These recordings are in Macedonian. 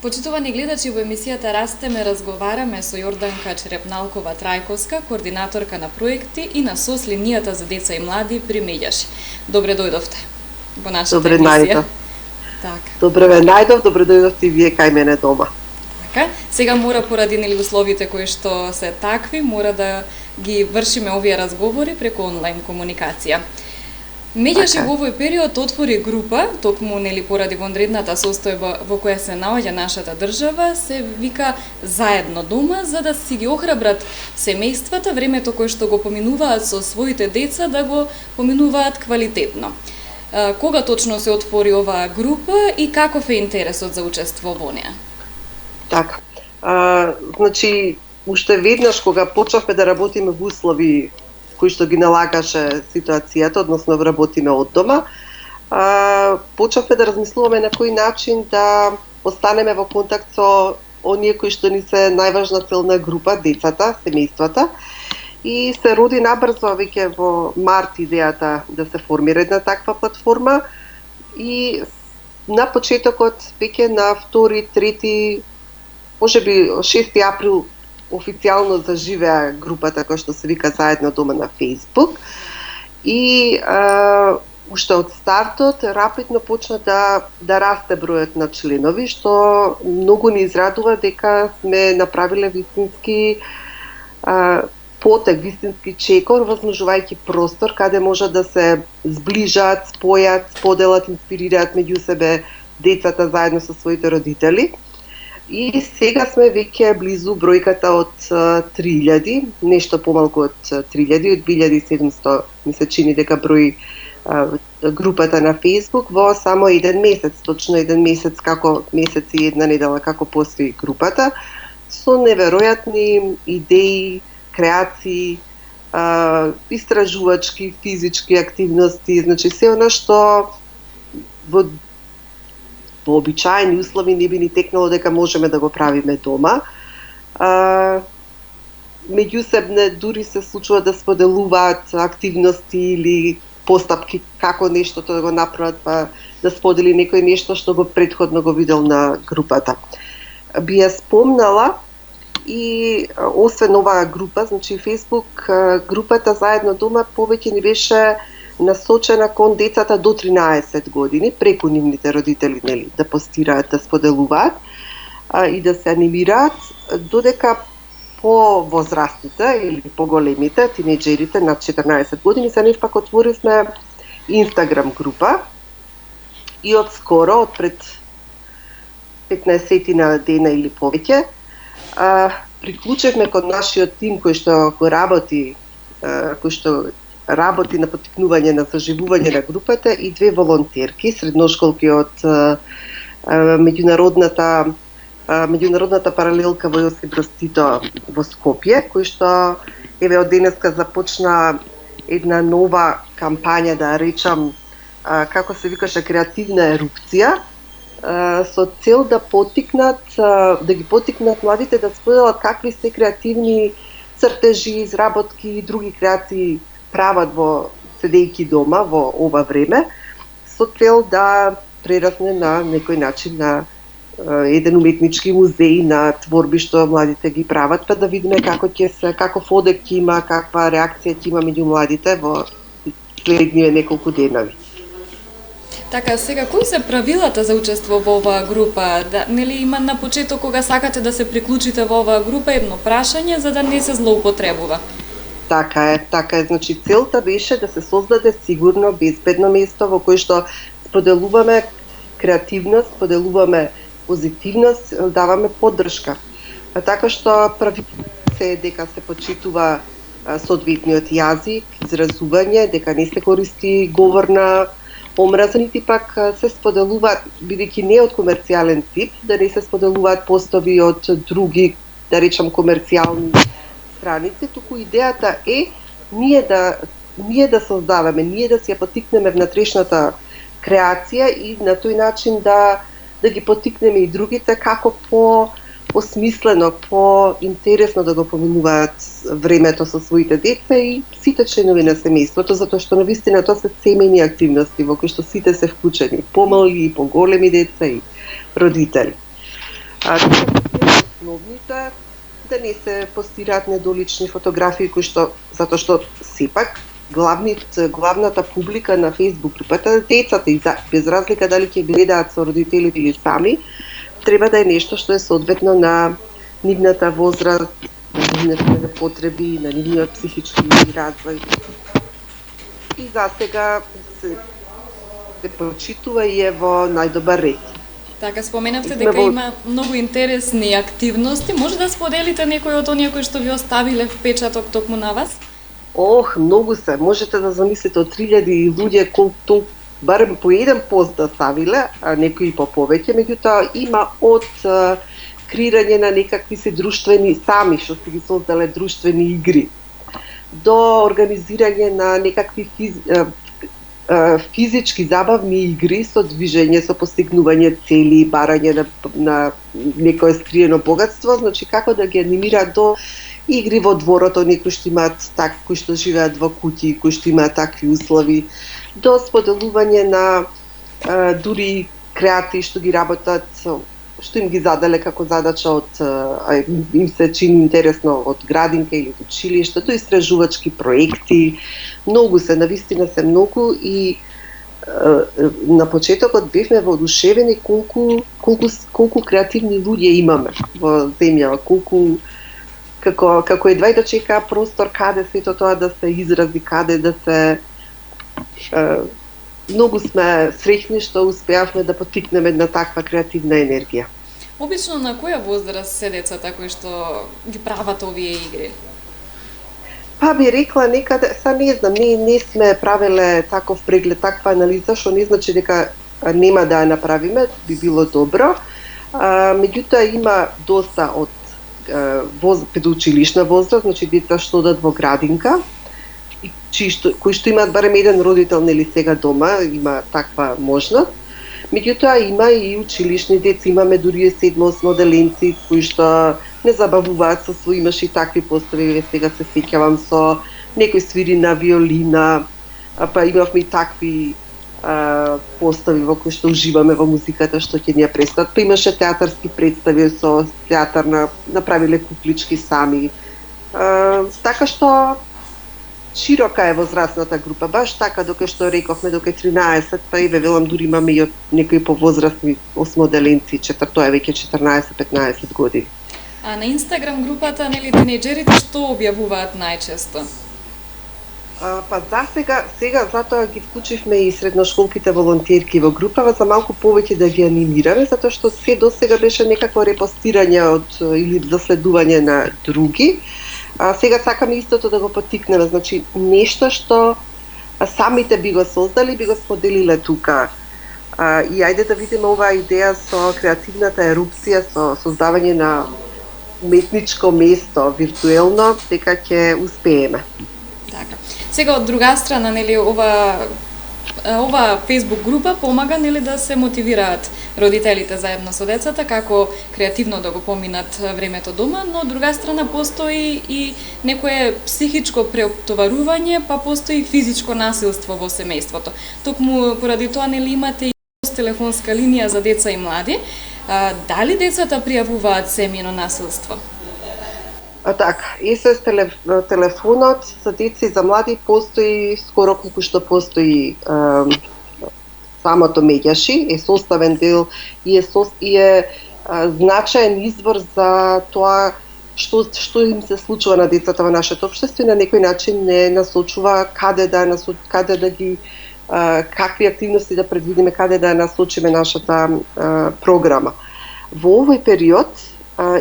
Почитувани гледачи, во емисијата Растеме разговараме со Јорданка Черепналкова-Трајковска, координаторка на проекти и на СОС линијата за деца и млади при Меѓаши. Добре дојдовте во нашата Добре емисија. најдов. Така. Добре ве најдов, добре дојдовте и вие кај мене дома. Така. Сега мора поради условите кои што се такви, мора да ги вршиме овие разговори преку онлайн комуникација. Меѓаши во овој период отвори група, токму поради вонредната состојба во која се наоѓа нашата држава, се вика Заедно дома, за да си ги охрабрат семејствата, времето кое што го поминуваат со своите деца, да го поминуваат квалитетно. Кога точно се отвори оваа група и каков е интересот за учество во неа? Така. Значи, уште веднаш кога почнавме да работиме во услови кои што ги налагаше ситуацијата, односно работиме од дома, почнавме да размислуваме на кој начин да останеме во контакт со оние кои што ни се најважна целна група, децата, семејствата. И се роди набрзо веќе во март идејата да се формира една таква платформа и на почетокот веќе на 2, 3, можеби 6 април официјално заживеа групата која што се вика Заедно дома на Facebook и уште од стартот рапидно почна да расте бројот на членови, што многу ни израдува дека сме направиле вистински потек, вистински чекор, возможувајќи простор каде може да се зближат, спојат, споделат, инспирираат меѓу себе децата заедно со своите родители. И сега сме веќе близу бројката од 3000, нешто помалку од 3000, од 2700 ми се чини дека број групата на Facebook во само еден месец, точно еден месец, како месец и една недела како постои групата, со неверојатни идеи, креации, истражувачки, физички активности, значи се она што во обичаени услови не би ни текнало дека можеме да го правиме дома. Меѓусебне дури се случува да споделуваат активности или постапки како нештото да го направат, па да сподели некој нешто што го претходно го видел на групата. Би ја спомнала и освен оваа група, значи Facebook групата Заедно дома повеќе ни беше насочена кон децата до 13 години, преку нивните родители, нели, да постираат, да споделуваат и да се анимираат, додека по возрастите или поголемите, тинеџерите над 14 години, за нив пак отворивме Instagram група и од скоро, од пред 15 на дена или повеќе, приклучевме кон нашиот тим кој што го работи, на поттикнување на заживување на групата и 2 волонтерки, средношколки од меѓународната паралелка во Јосип Броз Тито во Скопје, кој што еве од денеска започна една нова кампања, да речам, како се викаше, креативна ерупција, со цел да ги поттикнат младите да споделат какви се креативни цртежи, изработки и други креации прават во седејќи дома во ова време, со цел да прерасне на некој начин на еден уметнички музеј на творби што младите ги прават, па да видиме каков одек ќе има, каква реакција ќе има меѓу младите во следниве неколку денови. Така, сега, кои се правилата за учество во оваа група? Нели има на почеток кога сакате да се приклучите во оваа група едно прашање за да не се злоупотребува? Така е. Значи целта беше да се создаде сигурно, безбедно место во кое што споделуваме креативност, споделуваме позитивност, даваме поддршка. Така што правилата се дека се почитува соодветниот јазик, изразување, дека не се користи говор на омраза, нити пак се споделуваат, бидејќи не од комерцијален тип, да не се споделуваат постови од други, да речам, комерцијални страници, туку идејата е ние да создаваме, ние да си ја поттикнеме внатрешната креација и на тој начин да ги поттикнеме и другите како по-осмислено, по-интересно да го поминуваат времето со своите деца и сите членови на семејството, затоа што навистина тоа се семејни активности во кои што сите се вклучени, помали и поголеми деца и родители. Основните да не се постираат недолични фотографии затоа што сепак главната публика на Facebook групата децата и без разлика дали ќе гледаат со родителите или сами, треба да е нешто што е соодветно на нивната возраст, на нивните потреби, на нивниот психички развој. И за сега се прочитува и е во најдобар ред. Така, споменавте дека има многу интересни активности. Може да споделите некои од оние кои што ви оставиле впечаток токму на вас? Многу се. Можете да замислите од 3000 луѓе колку барем по еден пост да ставиле, а некои по повеќе, меѓутоа има од креирање на некакви се друштвени сами што се ги создале друштвени игри до организирање на некакви физички забавни игри со движење, со постигнување цели, барање на некое скриено богатство, значи како да ги анимираат до игри во дворото, некои што имаат кои што живеат во куќи, кои што имаат такви услови, до споделување на дури креати што ги работат, што им ги заделе како задача им се чини интересно од градинка или од училиште, до истражувачки проекти. Многу се, навистина се многу и на почетокот бевме воодушевени колку креативни луѓе имаме во земјава, како едва и да чекаа простор каде сето тоа да се изрази, каде да се многу сме среќни што успеавме да поттикнеме една таква креативна енергија. Обично на која возраст се децата кои што ги прават овие игри? Па би рекла некаде, не знам, не сме правеле таков преглед, таква анализа, што не значи дека нема да ја направиме, би било добро. Меѓутоа има доста од предучилишна возраст, значи деца што одат во градинка, кои што имаат барем еден родител нели сега дома, има таква можност. Меѓутоа има и училишни деца, имаме дури 7-8 деленци кои што не забавуваат со своји, имаше и такви постави, сега се сеќавам со некој свири на виолина, па имавме и такви постави во кои што уживаме во музиката што ќе ни ја представат, па имаше театарски представи со театар направиле куклички сами. Така што широка е возрастната група, баш така докато што рековме дока 13, па и велам дури имаме и од некои повозрастни осмоделенци, тоа е веќе 14-15 години. А на Инстаграм групата, нели, тинејџерите што објавуваат најчесто? Па сега затоа ги вклучивме и средношколките волонтерки во групава за малку повеќе да ги анимираме, затоа што се досега беше некакво репостирање или заследување на други. Сега сакаме истото да го поттикнеме, значи нешто што самите би го создали, би го споделиле тука. И ајде да видиме оваа идеја со креативната ерупција, со создавање на уметничко место виртуелно, дека ќе успееме. Така. Сега од друга страна, нели, ова Facebook група помага, нели, да се мотивираат родителите заедно со децата како креативно да го поминат времето дома, но од друга страна постои и некое психичко преоптоварување, па постои и физичко насилство во семејството. Токму поради тоа, нели, имате и телефонска линија за деца и млади. Дали децата пријавуваат семејно насилство? Така, СОС телефонот за деца и за млади постои скоро колку што постои самото Меѓаши, е составен дел и е значаен извор за тоа што им се случува на децата во нашето општество и на некој начин не насочува каде да ги какви активности да предвидиме, каде да насочиме нашата програма. Во овој период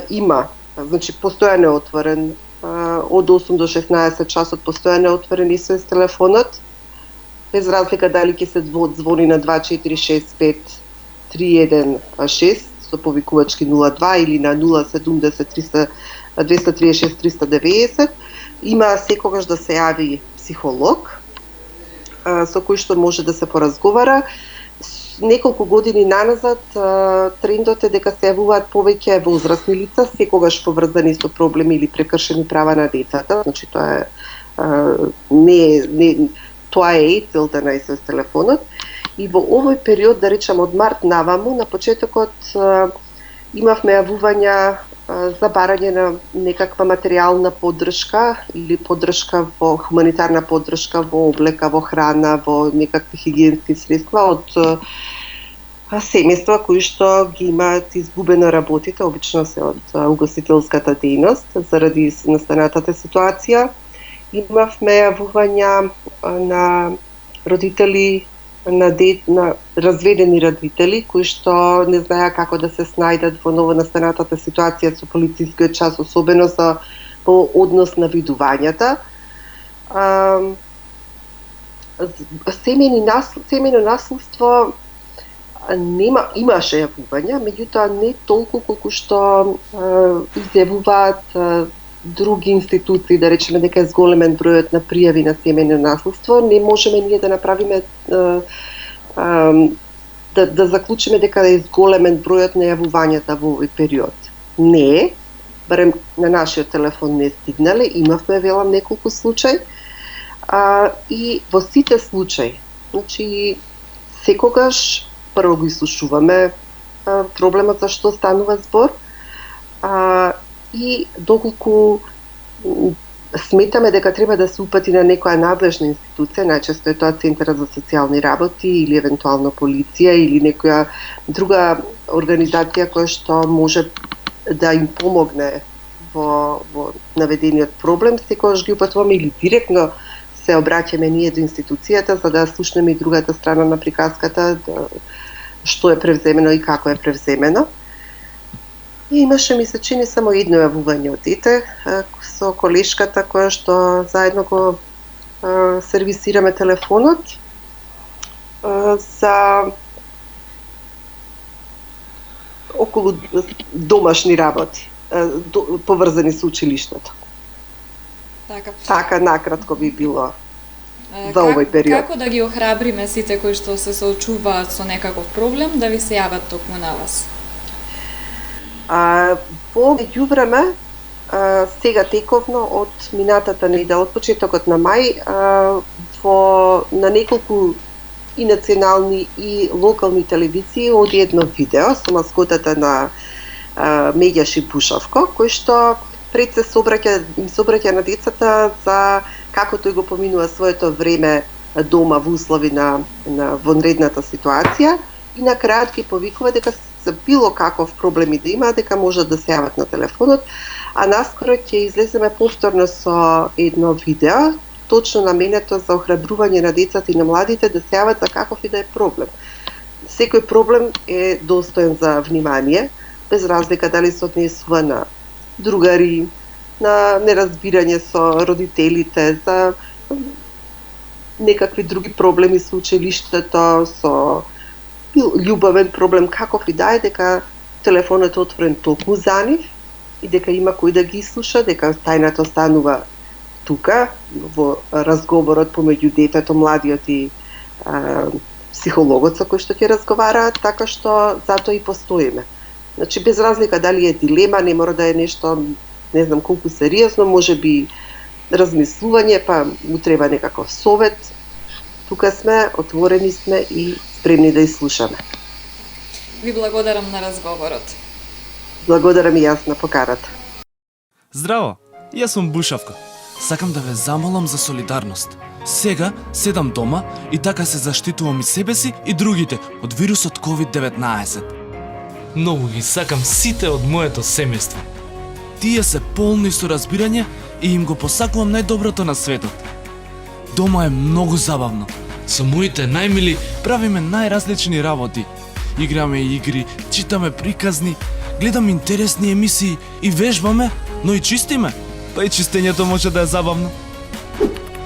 има, значи постојано е отворен од 8 до 16 часот, постојано е отворен и СОС телефонот, без разлика дали ќе се звони на 2465 316 со повикувачки 02 или на 070 236 390. Има секогаш да се јави психолог со кој што може да се поразговара. Неколку години наназад трендот е дека се јавуваат повеќе возрастни лица, секогаш поврзани со проблеми или прекршени права на децата. Значи тоа е тоа е и целта на СОС телефонот. И во овој период, да речам од март наваму, на почетокот Имавме јавувања за барање на некаква материјална поддршка или поддршка во хуманитарна поддршка во облека, во храна, во некакви хигиенски средства од семејства кои што ги имаат изгубено работите, обично се од угостителската дејност заради настанатата ситуација. Имавме јавувања на родители на разведени родители кои што не знаеа како да се снајдат во новонастанатата ситуација со полицискиот час, особено за по однос на видувањата. Семејно наследство имаше јавувања, меѓутоа не толку колку што изјавуваат други институции, да речеме дека е зголемен бројот на пријави на семејно наследство. Не можеме ние да направиме да заклучиме дека е зголемен бројот на јавувањата во овој период. Не е, барем на нашиот телефон не стигнале, имавме велам неколку случаи, и во сите случаи, значи секогаш прво го ислушуваме проблемот за што станува збор, и доколку сметаме дека треба да се упати на некоја надлежна институција, најчесто е тоа Центарот за социјални работи или евентуално полиција или некоја друга организација која што може да им помогне во наведениот проблем, секогаш ги упатуваме или директно се обраќаме ние до институцијата за да слушнеме и другата страна на приказката, што е превземено и како е превземено. И имаше, ми се чини, само едно јавување од дете со колешката која што заедно го сервисираме телефонот за околу домашни работи, поврзани со училиштето. Така накратко би било за овој период. Како да ги охрабриме сите кои што се соочуваат со некаков проблем да ви се јават токму на вас? Во меѓувреме, сега тековно од минатата недела, од почетокот на мај, на неколку и национални и локални телевизии оди едно видео со маскотата на Медјаши Бушовко, кој што пред се собраќа на децата за како тој го поминува своето време дома во услови на вонредната ситуација и на крајот ги повикува дека за било каков проблеми да има, дека можат да се јават на телефонот, а наскоро ќе излеземе повторно со едно видео, точно наменето за охрабрување на децата и на младите да се јават за каков и да е проблем. Секој проблем е достоен за внимание, без разлика дали се однесува на другари, на неразбирање со родителите, за некакви други проблеми со училиштето, со љубовен проблем, каков и да е, дека телефонот е отворен токму за нив и дека има кој да ги слуша, дека тајната останува тука, во разговорот помеѓу детето, младиот и психологот со кој што ќе разговараат, така што затоа и постоиме. Значи, без разлика дали е дилема, не мора да е нешто, не знам колку сериозно, може би размислување, па му треба некаков совет. Тука сме, отворени сме и спремни да изслушаме. Ви благодарам на разговорот. Благодарам и јас на поканата. Здраво, јас сум Бушавко. Сакам да ве замолам за солидарност. Сега седам дома и така се заштитувам и себе си и другите од вирусот COVID-19. Многу ги сакам сите од моето семејство. Тие се полни со разбирање и им го посакувам најдоброто на светот. Дома е многу забавно. Со моите најмили Правиме најразлични работи. Играме игри, читаме приказни, гледаме интересни емисии и вежбаме, но и чистиме. Па и чистењето може да е забавно.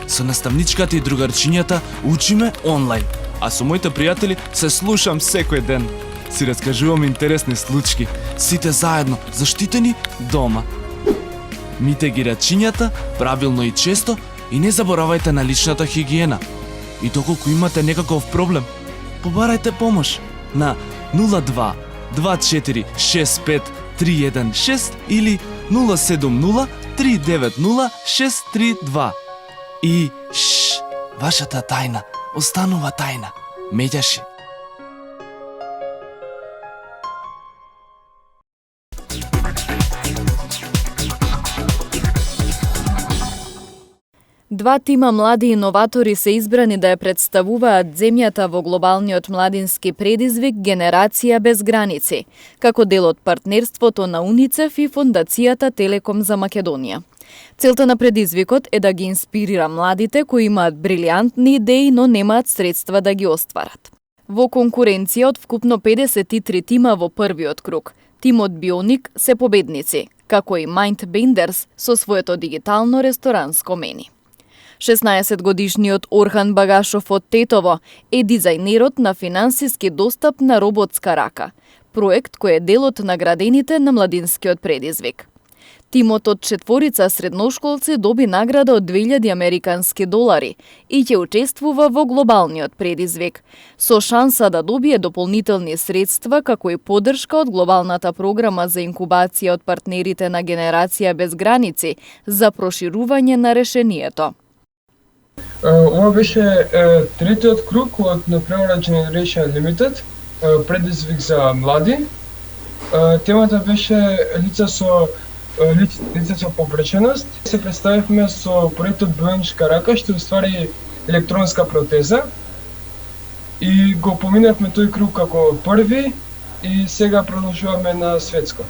Со наставничката и другарчињата учиме онлайн, а со моите пријатели се слушам секој ден. Си раскажувам интересни случки, сите заедно, заштитени дома. Мите ги рачињата правилно и често и не заборавајте на личната хигиена. И доколку имате некаков проблем, побарајте помош на 02 24 65 316 или 070 390 632. И вашата тајна останува тајна. Медјаши. Два тима млади иноватори се избрани да ја представуваат земјата во глобалниот младински предизвик Генерација без граници, како дел од партнерството на УНИЦЕФ и Фондацијата Телеком за Македонија. Целта на предизвикот е да ги инспирира младите кои имаат брилијантни идеи, но немаат средства да ги остварат. Во конкуренција од вкупно 53 тима во првиот круг, тимот Бионик се победници, како и Mindbenders со своето дигитално ресторанско мени. 16-годишниот Орхан Багашов од Тетово е дизајнерот на финансиски достап на роботска рака, проект кој е дел од наградените на младинскиот предизвик. Тимот од 4 средношколци доби награда од 2000 американски долари и ќе учествува во глобалниот предизвик, со шанса да добие дополнителни средства како и поддршка од глобалната програма за инкубација од партнерите на Генерација без граници за проширување на решението. Ова беше третиот круг од Напревара Generation Limited, предизвик за млади. Темата беше лица со повреченост. Се представивме со проектот Бионичка рака, што е ствари електронска протеза. И го поминавме тој круг како први и сега продолжуваме на светско,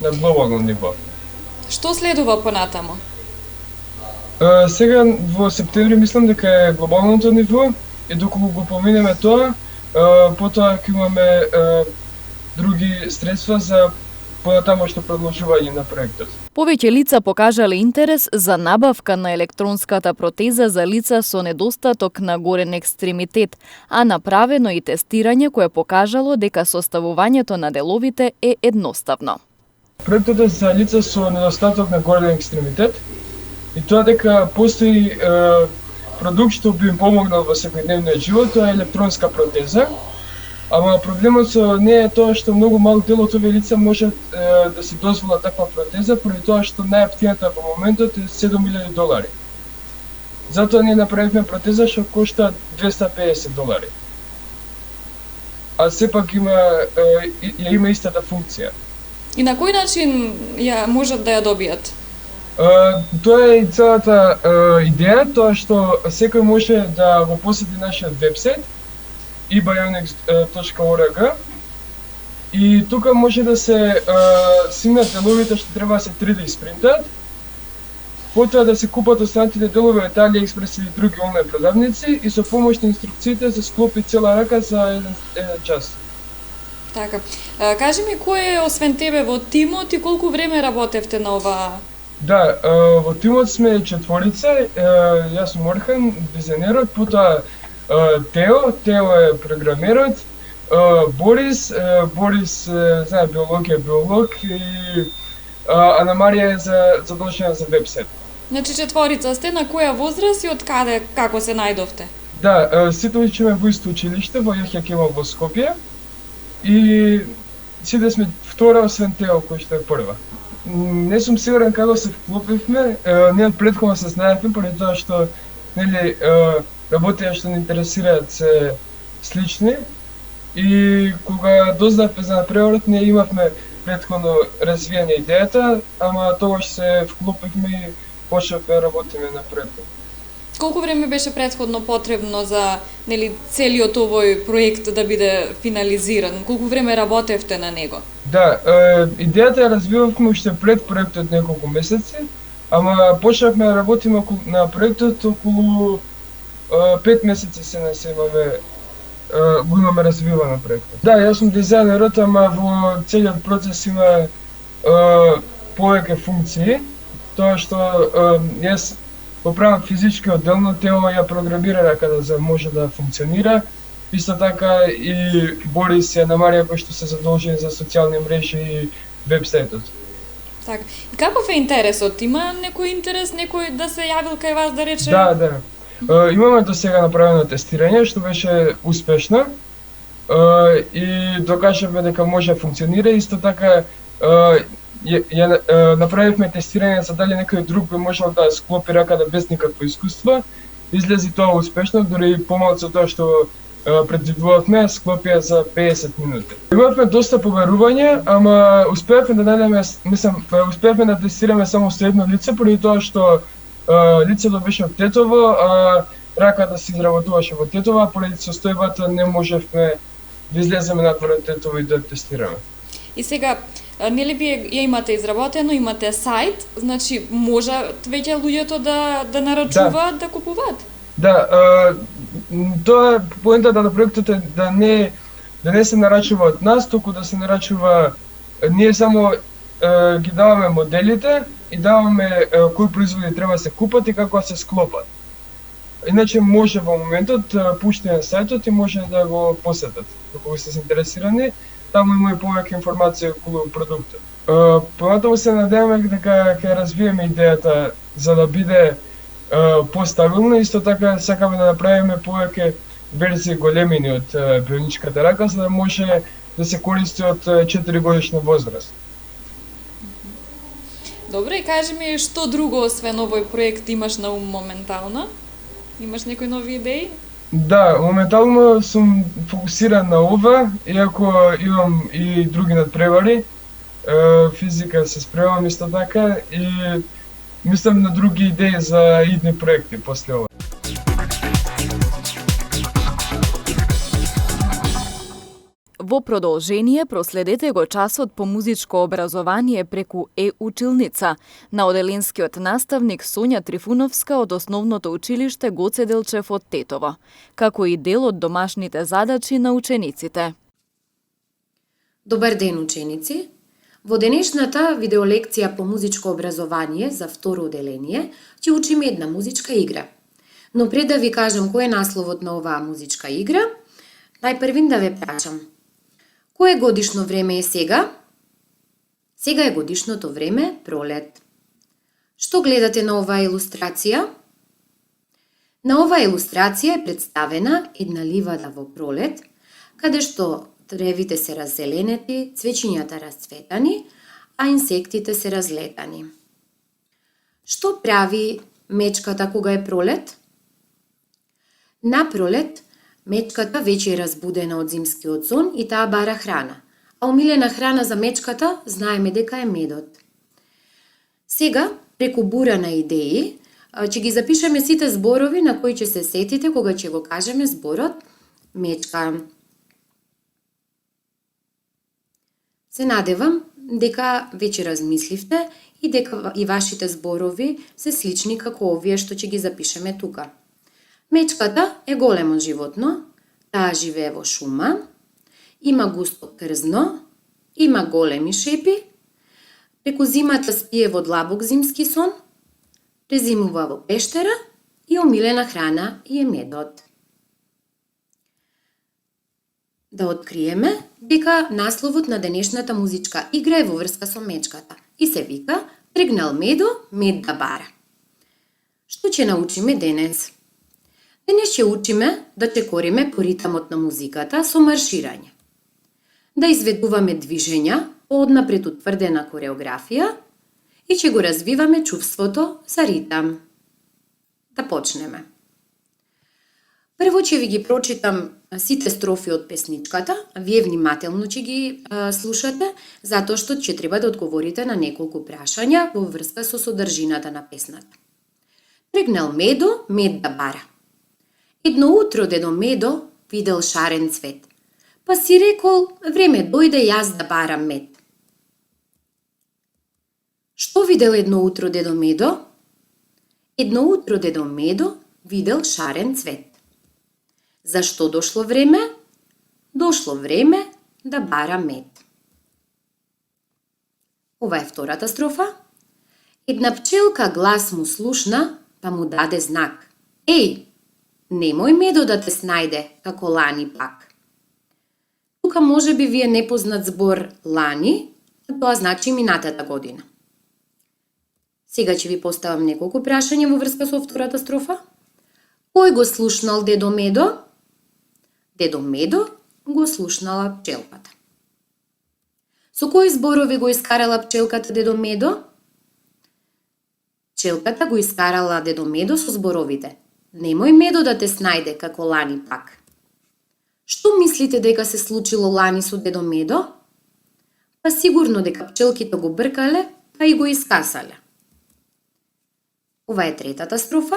на глобално ниво. Што следува понатамо? Сега во септември мислам дека е глобалното ниво и доколку го поминеме тоа, потоа ќе имаме други средства за понатамошно продолжување на проектот. Повеќе лица покажале интерес за набавка на електронската протеза за лица со недостаток на горен екстремитет, а направено и тестирање кое покажало дека составувањето на деловите е едноставно. Проектот е за лица со недостаток на горен екстремитет и тоа дека постои продукт што би им помогнал во секојдневниот живот, тоа е електронска протеза. Ама проблемот со неја е тоа што многу мал дел од овие лица можат да си дозволат таква протеза, поради тоа што најевтината во моментот е $7,000. Затоа ние направивме протеза што кошта $250. А сепак има истата функција. И на кој начин ја можат да ја добијат? Тоа е и целата идеја, тоа што секој може да го посети нашиот вебсайт ebionics.org и тука може да се снимат деловите што треба да се 3D спринтат, потоа да се купат останатите делови од AliExpress или други онлайн продавници и со помош на инструкциите се склопи цела рака за еден час. Така. Кажи ми кој е освен тебе во тимот и колку време работевте на ова? Да, во тимот сме четворица, јас сум Орхан, дизајнерот, потоа Тео е програмерот, Борис знае биологија, биолог и Ана Марија е задолжена за вебсайт. Значи четворица сте, на која возраст и од каде, како се најдовте? Да, сите учиме во исто училиште, во Јахја Кемал во Скопје и сите сме втора освен Тео кој што е прва. Не сум сигурен како се вклопивме, ние претходно се знаевме поради тоа што нели работите што не интересираат се слични и кога дознавме за напреварот ние имавме претходно развијана идејата, ама тогаш се вклопивме и почнавме да работиме на проектот. Колку време беше претходно потребно за нели целиот овој проект да биде финализиран? Колку време работевте на него? Да, идејата ја развивавме уште пред проектот неколку месеци, ама почнавме да работиме на проектот околу 5 месеци се го имаме развивано проектот. Да, јас сум дизајнерот, ама во целиот процес има повеќе функции. Тоа што јас го правам физички одделно, Тео ја програмира рака да може да функционира. Исто така и Борис и Ана Марија кои што се задолжени за социјални мрежи и вебсајтот. Така. И каков е интересот? Има некој интерес, некој да се јавил кај вас да рече? Да. Имаме до сега направено тестирање што беше успешно и докажавме дека може да функционира. Исто така направивме тестирање за дали некој друг би можел да склопи раката без никакво искуство. Излези тоа успешно, дури помалку од тоа што предвидувавме, склопија за 50 минути. Имавме доста поверување, ама успеавме да најдеме, успеавме да тестираме само со едно лице, поради тоа што лицето беше од Тетово, а раката се изработуваше во Тетово, а поради состојбата не можевме да излеземе надвор од Тетово и да тестираме. И сега, нели вие ја имате изработено, имате сајт, значи можат веќе луѓето да нарачуваат, да купуваат? Да, тоа е поентата на проектот е да не се нарачува од нас, туку да се нарачува, ние само ги даваме моделите и даваме кои производи треба да се купат и како да се склопат. Иначе може во моментот пушти на сајтот и може да го посетат. Ако сте заинтересирани, таму има и повеќе информација околу продуктот. Понатаму се надеваме дека ќе развиеме идејата за да биде постабилно, исто така сакаме да направиме повеќе верзии големини од бионичката рака, за да може да се користи од 4 годишна возраст. Добро, и кажи ми што друго освен овој проект имаш на ум моментално? Имаш некои нови идеи? Да, моментално сум фокусиран на ова, иако имам и други надпревари. Физика се спремам исто така и мислам на други идеи за идни проекти после ова. Во продолжение проследете го часот по музичко образование преку Е-училница на оделенскиот наставник Сонја Трифуновска од Основното училиште Гоце Делчев од Тетово, како и дел од домашните задачи на учениците. Добар ден, ученици! Во денешната видеолекција по музичко образование за второ оделение ќе учиме една музичка игра. Но пред да ви кажам кој е насловот на оваа музичка игра, најпрвин да ве прашам. Кое годишно време е сега? Сега е годишното време пролет. Што гледате на оваа илустрација? На оваа илустрација е представена една ливада во пролет, каде што тревите се раззеленети, цвеќињата расцветани, а инсектите се разлетани. Што прави мечката кога е пролет? На пролет мечката веќе е разбудена од зимскиот сон и таа бара храна. А омилена храна за мечката знаеме дека е медот. Сега, преку бура на идеи, ќе ги запишеме сите зборови на кои ќе се сетите кога ќе го кажеме зборот мечка. Се надевам дека веќе размисливте и дека и вашите зборови се слични како овие што ќе ги запишеме тука. Мечката е големо животно, таа живее во шума, има густо крзно, има големи шепи, преку зимата спие во длабок зимски сон, презимува во пештера и омилена храна е медот. Да откриеме дека насловот на денешната музичка игра е во врска со мечката и се вика Тргнал медо, мед да бара. Што ќе научиме денес? Денес ќе учиме да чекориме по ритамот на музиката со марширање. Да изведуваме движења по однапред утврдена кореографија и ќе го развиваме чувството за ритам. Да почнеме. Прво ќе ви ги прочитам сите строфи од песничката, вие внимателно ќе ги слушате, затоа што ќе треба да одговорите на неколку прашања во врска со содржината на песната. Тргнал медо, мед да бара. Едно утро дедо Медо видел шарен цвет, па си рекол, време дојде јас да барам мед. Што видел едно утро дедо Медо? Едно утро дедо Медо видел шарен цвет. Зашто дошло време? Дошло време да бара мед. Ова е втората строфа. Една пчелка глас му слушна, па му даде знак. Еј, немој медо да те снајде, како лани пак. Тука може би ви е непознат збор лани, а тоа значи минатата година. Сега ќе ви поставам неколку прашања во врска со втората строфа. Кој го слушнал дедо Медо? Дедо Медо го слушнала пчелката. Со кои зборови го искарала пчелката дедо Медо? Пчелката го искарала дедо Медо со зборовите. Немој медо да те снајде, како лани пак. Што мислите дека се случило лани со дедо Медо? Па сигурно дека пчелките го бркале, па и го искасале. Ова е третата строфа.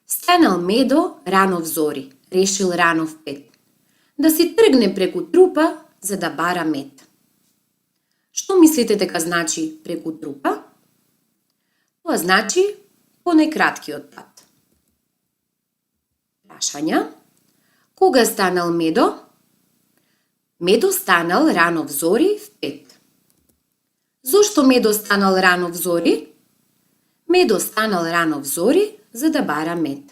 Станал Медо рано взори, решил рано в 5. Да си тргне преку трупа за да бара мед. Што мислите дека значи преку трупа? Тоа значи по најкраткиот пат. Прашања. Кога станал Медо? Медо станал рано взори в 5. Зошто Медо станал рано взори? Медо станал рано взори за да бара мед.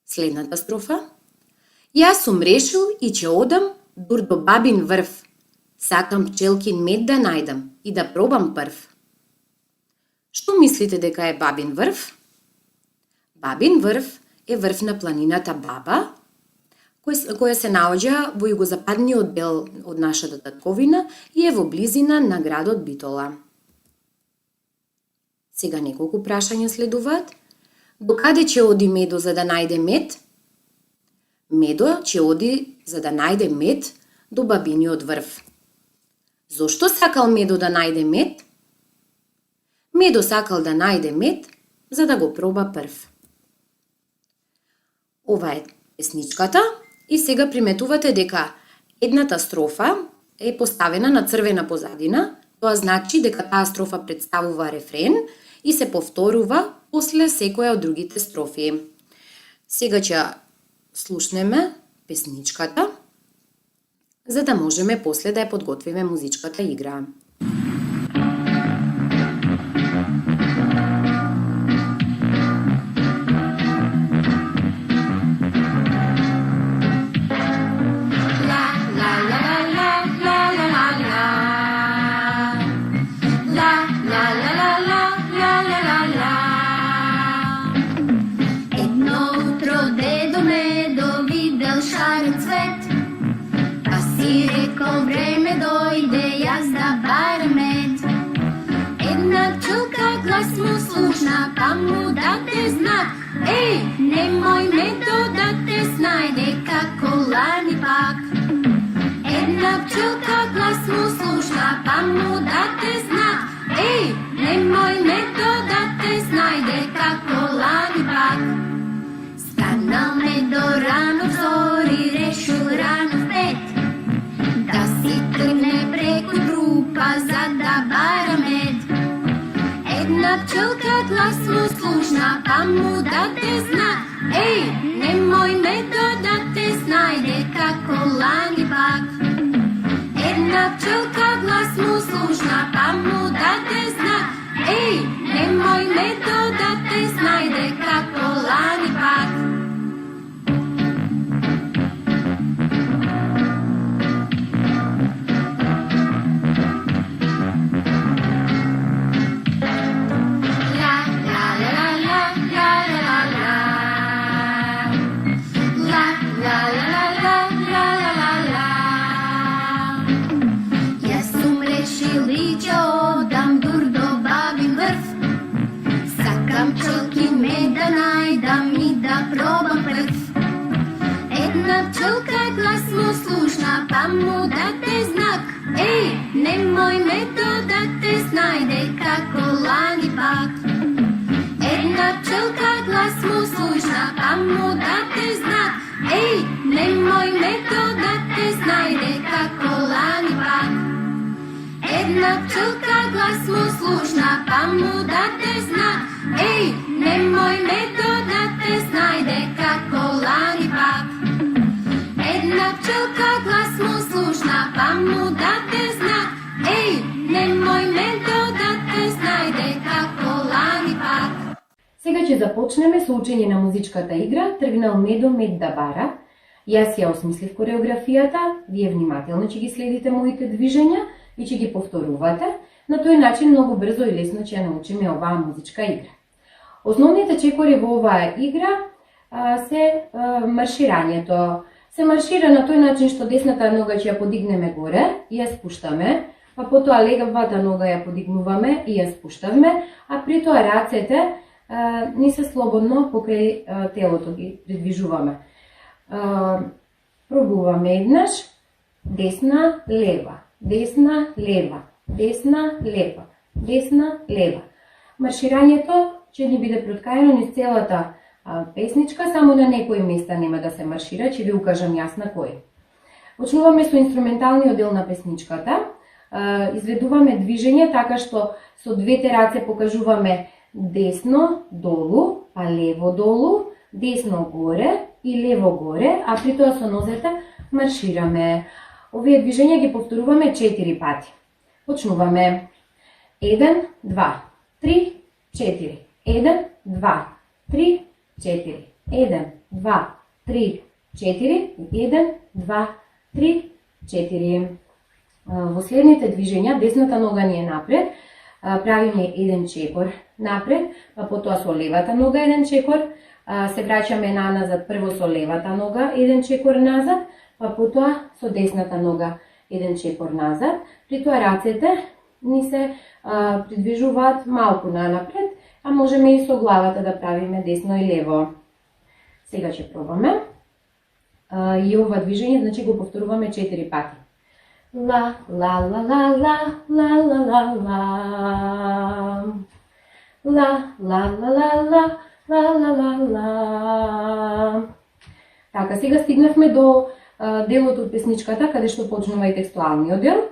Следната строфа. Јас сум решил и ќе одам дур до бабин врв. Сакам пчелкин мед да најдам и да пробам прв. Што мислите дека е бабин врв? Бабин врв е врв на планината Баба, која се наоѓа во југозападниот дел од нашата татковина и е во близина на градот Битола. Сега неколку прашања следуваат. Докаде ќе оди Медо за да најде мед? Медо ќе оди за да најде мед до бабиниот врв. Зошто сакал Медо да најде мед? Медо сакал да најде мед за да го проба прв. Ова е песничката и сега приметувате дека едната строфа е поставена на црвена позадина. Тоа значи дека таа строфа представува рефрен и се повторува после секоја од другите строфи. Сега ќе слушнеме песничката, за да можеме после да ја подготвиме музичката игра. Време дојде јас да барам мед. Една пчелка глас му слушна, па му даде знак. Еј, немој Медо да те снајде како лани пак. Една пчелка глас му слушна, па му даде знак. Еј, немој Медо да те снајде како лани пак. Станал Медо рано взори, решил рано в 5. Да си тргне преку трупа за да бара мед. Една пчелка глас му слушна, па му даде знак. Еј, немој Медо да те снајде како лани пак. Една пчелка глас му слушна, па му даде знак. Еј, немој Медо да те снајде како лани пак. Пчелка глас му слушна, па му даде знак. Еј, немој Медо да те снајде како лани пак. Една пчелка глас му слушна, па му даде знак. Еј, немој Медо да те снајде како лани пак. Една пчелка глас му слушна, па му даде знак. Еј, немој Медо да те снајде како лани пак. Една пчелка глас му слушна, па му даде знак. Еј, немој Медо да те снајде како лани пак. Сега ќе започнеме со учење на музичката игра Тргнал Медо мед да бара. Јас ја осмислив кореографијата, вие внимателно ќе ги следите моите движења и ќе ги повторувате. На тој начин многу брзо и лесно ќе ја научиме оваа музичка игра. Основните чекори во оваа игра се марширањето. Се маршира на тој начин што десната нога ќе ја подигнеме горе и ја спуштаме, па потоа левата нога ја подигнуваме и ја спуштавме, а при тоа рацете ни се слободно покрај телото ги придвижуваме. Пробуваме еднаш, десна, лева, десна, лева, десна, лева, десна, лева. марширањето ќе ни биде проткаено низ целата песничка, само на некои места нема да се маршира, ќе ви укажам јас на кои. Почнуваме со инструменталниот дел на песничката, изведуваме движење така што со двете раце покажуваме десно долу, па лево долу, десно горе и лево горе, а при тоа со нозете маршираме. Овие движења ги повторуваме 4 пати. Почнуваме. 1, 2, 3, 4. 1, 2, 3, 4. 1, 2, 3, 4. 1, 2, 3, 4. Во следните движења, десната нога ни е напред, правиме еден чекор напред, па потоа со левата нога еден чекор, се враќаме назад, прво со левата нога еден чекор назад, па потоа со десната нога еден чекор назад. При тоа рацете ни се придвижуваат малку нанапред, а можеме и со главата да правиме десно и лево. Сега ќе пробаме. И ова движење, значи го повторуваме 4 пати. Ла, ла, ла, ла, ла, ла, ла, ла, ла. Ла, ла, ла, ла, ла, ла, ла, ла, ла. Така, сега стигнавме до делот од песничката, каде што почнува и текстуалниот дел.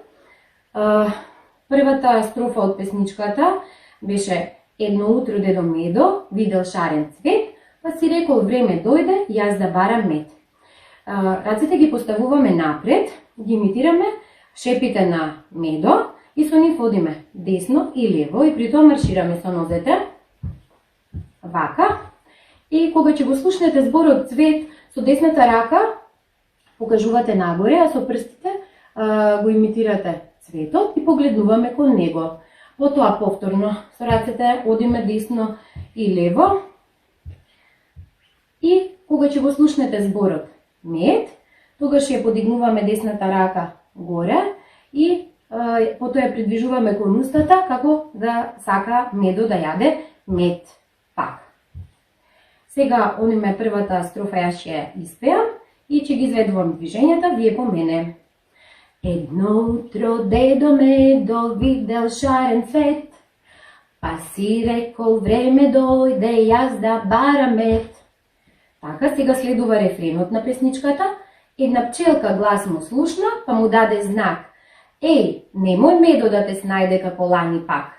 Првата строфа од песничката беше едно утро дедо Медо видел шарен цвет, па си рекол време дојде, јас да барам мед. Рацете ги поставуваме напред, ги имитираме шепите на Медо и со нив одиме десно и лево и при тоа маршираме со нозете вака. И кога ќе го слушнете зборот цвет, со десната рака покажувате нагоре, а со прстите го имитирате цветот и погледнуваме кон него. Потоа повторно со рацете одиме десно и лево. И кога ќе го слушнете зборот мед, тогаш ја подигнуваме десната рака горе и потоа ја придвижуваме кон устата како да сака Медо да јаде мед пак. Сега ониме првата строфа јас ќе испеам и ќе ги изведувам движењата вие по мене. Едно утро дедо Медо видел шарен цвет, па си рекол време дојде јас да барам мед. Така, сега следува рефренот на песничката. Една пчелка глас му слушна, па му даде знак. Еј, немој Медо да те снајде како лани пак.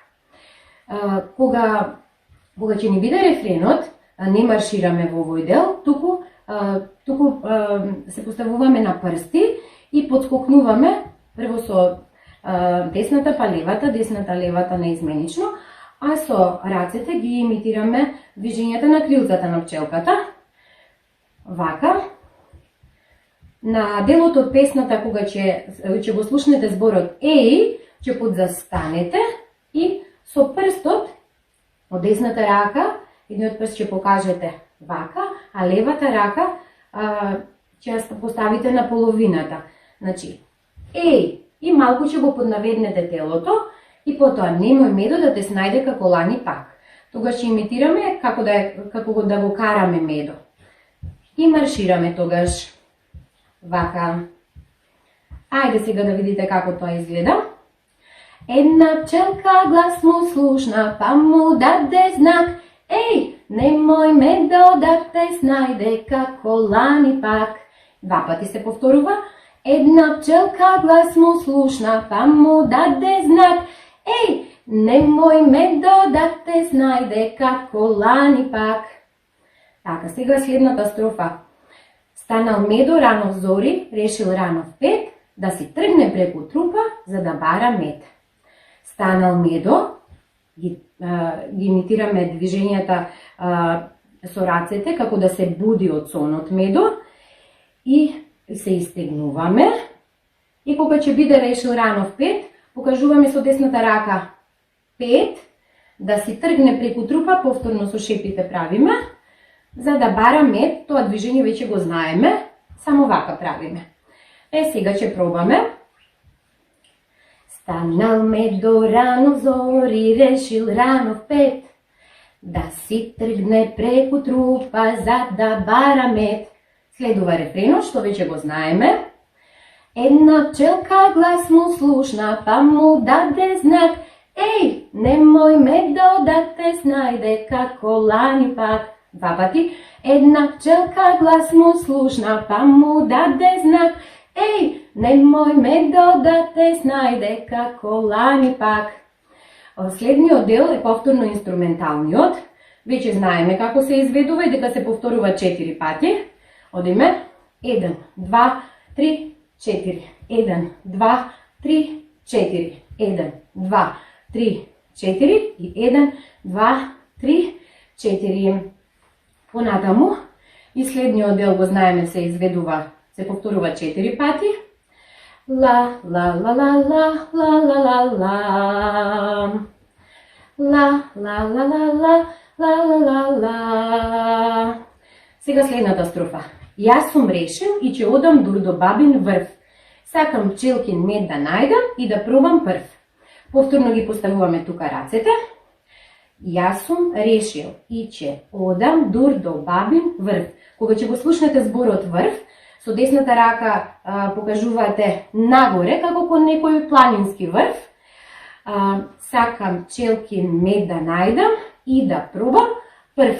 Кога ќе ни биде рефренот, не маршираме во овој дел, туку се поставуваме на прсти и подскокнуваме прво со десната па левата неизменично, а со рацете ги имитираме движењата на крилцата на пчелката. Вака. На делот од песната, кога ќе го слушнете зборот еј, ќе подзастанете и со прстот од десната рака, едниот прст ќе покажете вака, а левата рака ќе ја поставите на половината. Значи, еј, и малку ќе го поднаведнете телото и потоа немој Медо да те снајде како лани пак. Тогаш ќе имитираме како да го караме Медо. И маршираме тогаш вака. Ајде сега да видите како тоа изгледа. Една пчелка глас му слушна, па му даде знак. Еј, немој Медо да те снајде како лани пак. Два пати се повторува. Една пчелка глас му слушна, па му даде знак. Еј, немој Медо да те снајде како лани пак. Така, сега следната строфа. Станал Медо рано в зори, решил рано в 5, да си тргне преку трупа, за да бара мед. Станал Медо, ги имитираме движењата со рацете, како да се буди од сонот Медо, и се истегнуваме. И кога ќе биде решил рано в 5, покажуваме со десната рака 5, да си тргне преку трупа, повторно со шепите правиме, за да бара мед. Тоа движење веќе го знаеме, само вака правиме. Сега ќе пробаме. Станал Медо рано в зори, решил рано в 5, да си тргне преку трупа, за да бара мед. Следува рефренот, што веќе го знаеме. Една пчелка глас му слушна, па му даде знак. Ей, немој ме додате снајде како лани пак. Два пати. Една пчелка глас му слушна, па му даде знак. Ей, немој ме додате снајде како лани пак. Следниот дел е повторно инструменталниот. Веќе знаеме како се изведува и дека се повторува 4 пати. Одиме. 1, 2, 3, 4. 1, 2, 3, 4. 1, 2, 3, 4 и 1, 2, 3, 4. Понатаму, и следниот дел го знаеме се изведува, се повторува 4 пати. Ла, ла, ла, ла, ла, ла, ла, ла, ла. Ла, ла, ла, ла, ла, ла, ла, ла, ла. Сега следната строфа. Јас сум решил и ќе одам дур до бабин врв. Сакам пчелкин мед да најдам и да пробам прв. Повторно ги поставуваме тука рацете. Јас сум решил и ќе одам дур до бабин врв. Кога ќе го слушнете зборот врв, со десната рака покажувате нагоре, како кон некој планински врв. Сакам пчелкин мед да најдам и да пробам прв.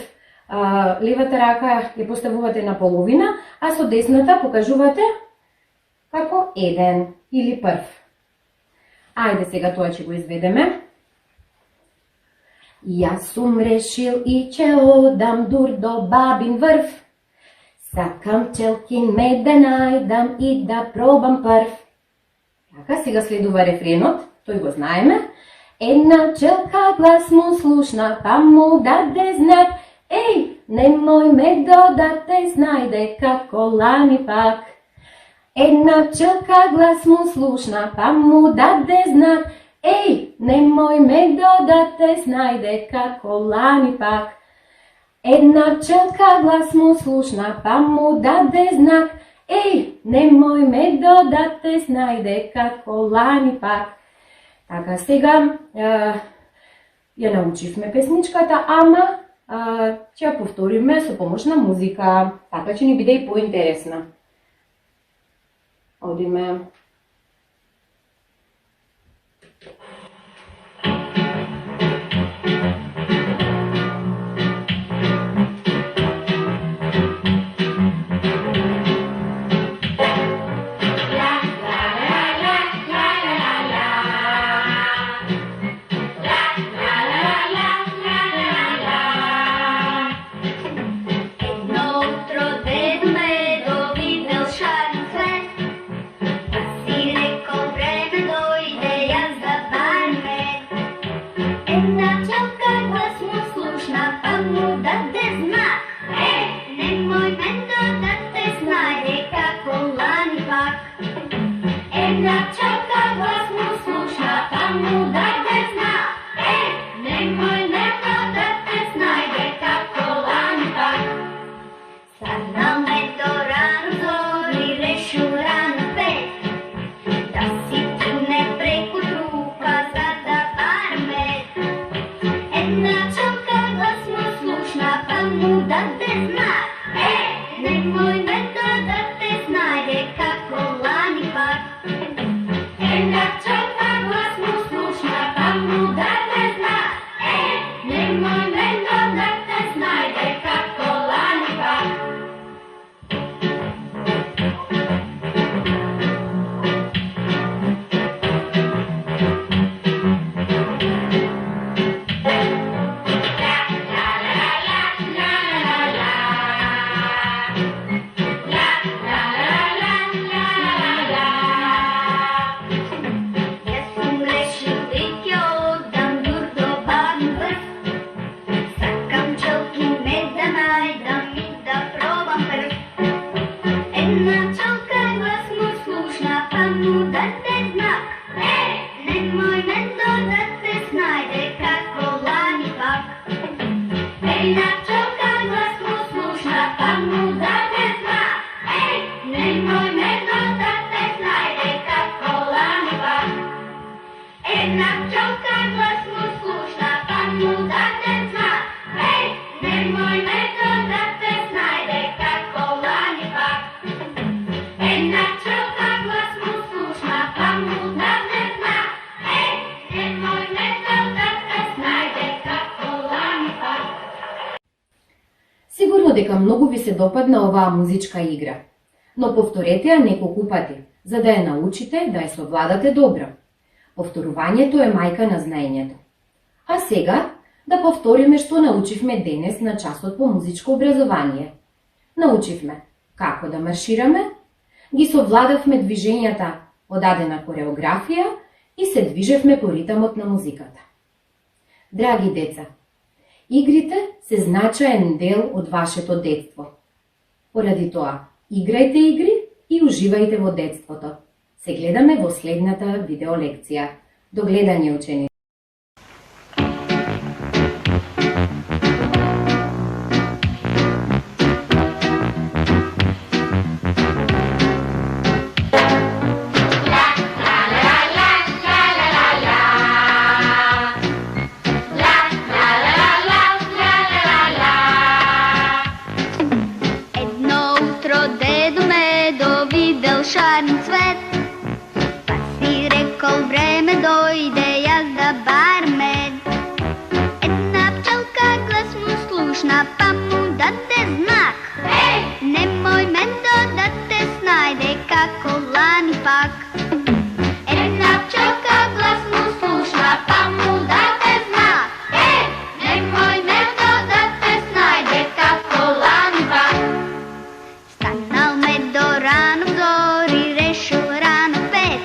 Левата рака ја поставувате на половина, а со десната покажувате како еден или прв. Ајде сега тоа ќе го изведеме. Јас сум решил и ќе одам дур до бабин врв. Сакам пчелкин мед да најдам и да пробам прв. Така, сега следува рефренот, тој го знаеме. Една пчелка глас му слушна, па му даде знак. Ей, немој ме додате снајде како лани пак. Една пчелка глас му слушна, па му даде знак. Ей, немој ме додате снајде како лани пак. Една пчелка глас му слушна, па му даде знак. Ей, немој ме додате снајде како лани пак. Така, сега ја научивме песничката, ама ќе ја повториме со помош на музика. Така ќе ни биде и поинтересна. Одиме. Nemoj me дека многу ви се допадна оваа музичка игра, но повторете ја неколку пати, за да ја научите да ја совладате добро. Повторувањето е мајка на знаењето. А сега да повториме што научивме денес на часот по музичко образование. Научивме како да маршираме, ги совладавме движењата од дадена кореографија и се движевме по ритамот на музиката. Драги деца, игрите се значаен дел од вашето детство. Поради тоа, играјте игри и уживајте во детството. Се гледаме во следната видеолекција. До гледање, ученици! Шарен цвет, па си рекол време дойде јас да барам мед. Една пчелка гласно слушна, па му даде знак. Немој мето да те снајде како лани пак. Една пчелка гласно слушна, па му даде знак. Немој мето да те снајде како лани пак. Станал ме до рано зори, решил рано пет,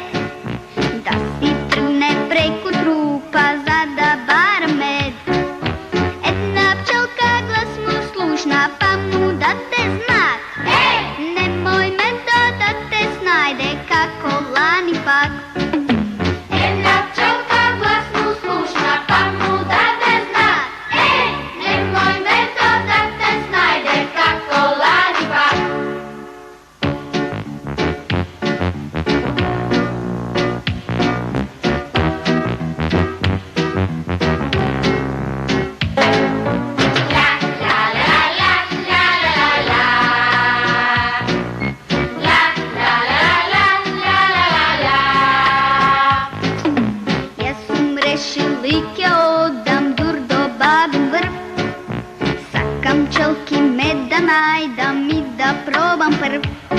да си тргне преку трупа за да бара мед. Една пчелка гласно слушна, па му даде знак. Немој мето да те снајде како лани пак. Една пчелка гласно слушна, па му даде знак. Немој мето да те снајде како лани пак. Сакам пчелки мед да најдам и да пробам прв.